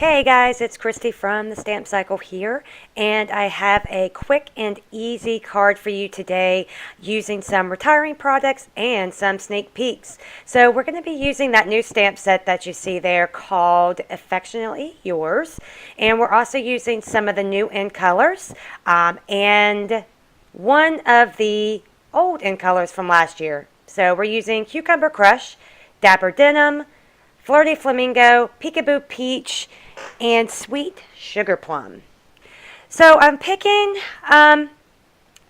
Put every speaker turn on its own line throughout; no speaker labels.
Hey guys, it's Christy from the Stamp Cycle here, and I have a quick and easy card for you today using some retiring products and some sneak peeks. So we're going to be using that new stamp set that you see there called Affectionately Yours, and we're also using some of the new in colors and one of the old in colors from last year. So we're using Cucumber Crush, Dapper Denim, Flirty Flamingo, Peekaboo Peach, and Sweet Sugar Plum. So I'm picking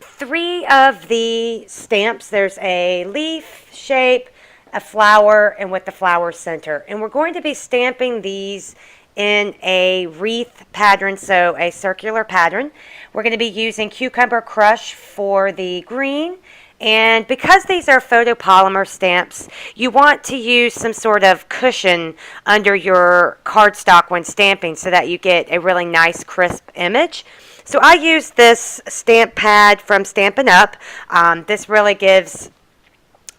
three of the stamps. There's a leaf shape, a flower, and with the flower center. And we're going to be stamping these in a wreath pattern, so a circular pattern. We're going to be using Cucumber Crush for the green. And because these are photopolymer stamps, you want to use some sort of cushion under your cardstock when stamping so that you get a really nice crisp image. So I use this stamp pad from Stampin Up. This really gives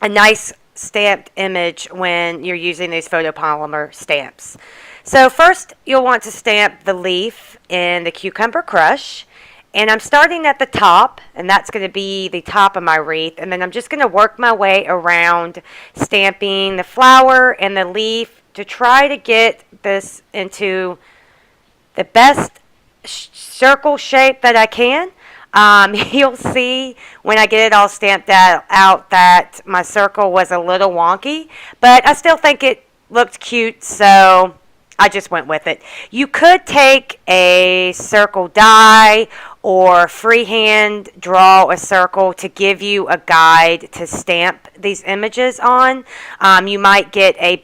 a nice stamped image when you're using these photopolymer stamps. So first you'll want to stamp the leaf in the Cucumber Crush. And I'm starting at the top, and that's going to be the top of my wreath. And then I'm just going to work my way around stamping the flower and the leaf to try to get this into the best circle shape that I can. You'll see when I get it all stamped out that my circle was a little wonky, but I still think it looked cute, so I just went with it. You could take a circle die or freehand draw a circle to give you a guide to stamp these images on. You might get a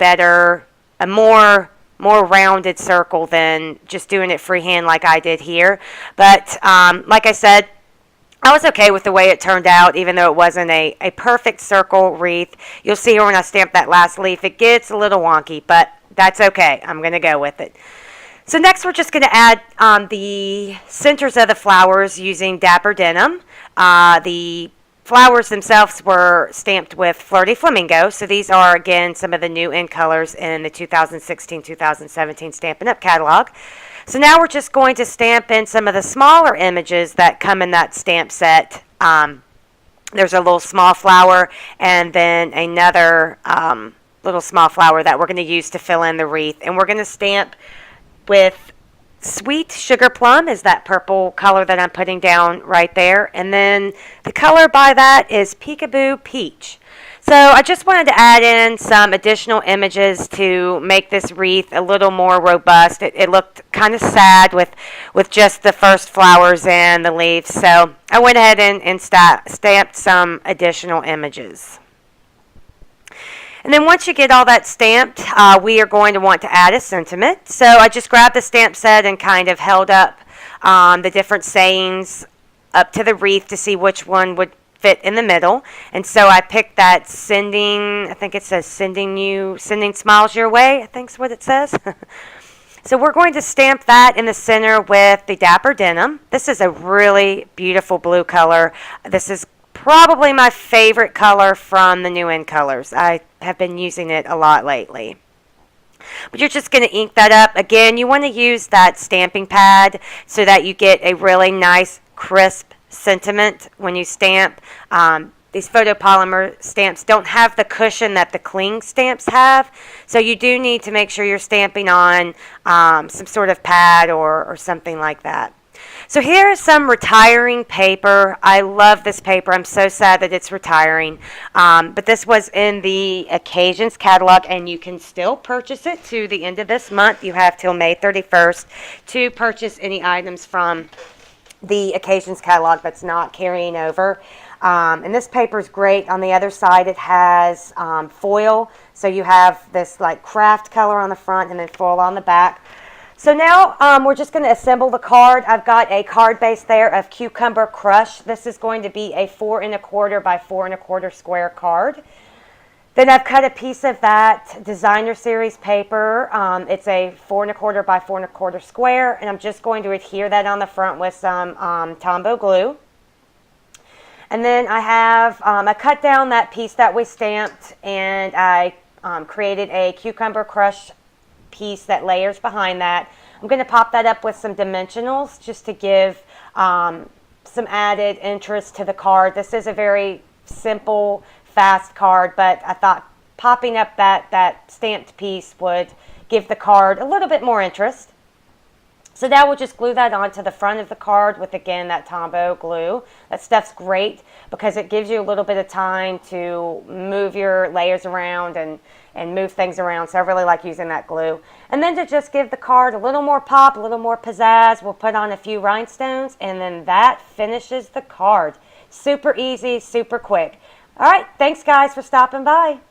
more rounded circle than just doing it freehand like I did here. But like I said, I was okay with the way it turned out, even though it wasn't a perfect circle wreath. You'll see here when I stamp that last leaf, it gets a little wonky, but that's okay. I'm going to go with it. So next we're just going to add the centers of the flowers using Dapper Denim. The flowers themselves were stamped with Flirty Flamingo. So these are, again, some of the new in colors in the 2016-2017 Stampin' Up! Catalog. So now we're just going to stamp in some of the smaller images that come in that stamp set. There's a little small flower and then another little small flower that we're going to use to fill in the wreath. And we're going to stamp with Sweet Sugar Plum is that purple color that I'm putting down right there. And then the color by that is Peekaboo Peach. So I just wanted to add in some additional images to make this wreath a little more robust. It looked kind of sad with just the first flowers and the leaves. So I went ahead and stamped some additional images. And then once you get all that stamped, we are going to want to add a sentiment. So I just grabbed the stamp set and kind of held up the different sayings up to the wreath to see which one would fit in the middle. And so I picked that I think it says sending smiles your way, I think is what it says. So we're going to stamp that in the center with the Dapper Denim. This is a really beautiful blue color. This is probably my favorite color from the new in colors. I have been using it a lot lately. But you're just going to ink that up. Again, you want to use that stamping pad so that you get a really nice, crisp sentiment when you stamp. These photopolymer stamps don't have the cushion that the cling stamps have, so you do need to make sure you're stamping on some sort of pad or something like that. So here is some retiring paper. I love this paper. I'm so sad that it's retiring. But this was in the Occasions catalog, and you can still purchase it to the end of this month. You have till May 31st to purchase any items from the Occasions catalog that's not carrying over. And this paper is great. On the other side, it has foil. So you have this like craft color on the front and then foil on the back. So now we're just going to assemble the card. I've got a card base there of Cucumber Crush. This is going to be a 4 1/4 by 4 1/4 square card. Then I've cut a piece of that Designer Series paper. It's a 4 1/4 by 4 1/4 square, and I'm just going to adhere that on the front with some Tombow glue. And then I cut down that piece that we stamped, and I created a Cucumber Crush piece that layers behind that I'm going to pop that up with some dimensionals just to give some added interest to the card. This is a very simple, fast card, but I thought popping up that stamped piece would give the card a little bit more interest. So now we'll just glue that onto the front of the card with, again, that Tombow glue. That stuff's great because it gives you a little bit of time to move your layers around and move things around. So I really like using that glue. And then to just give the card a little more pop, a little more pizzazz, we'll put on a few rhinestones, and then that finishes the card. Super easy, super quick. All right, thanks guys for stopping by.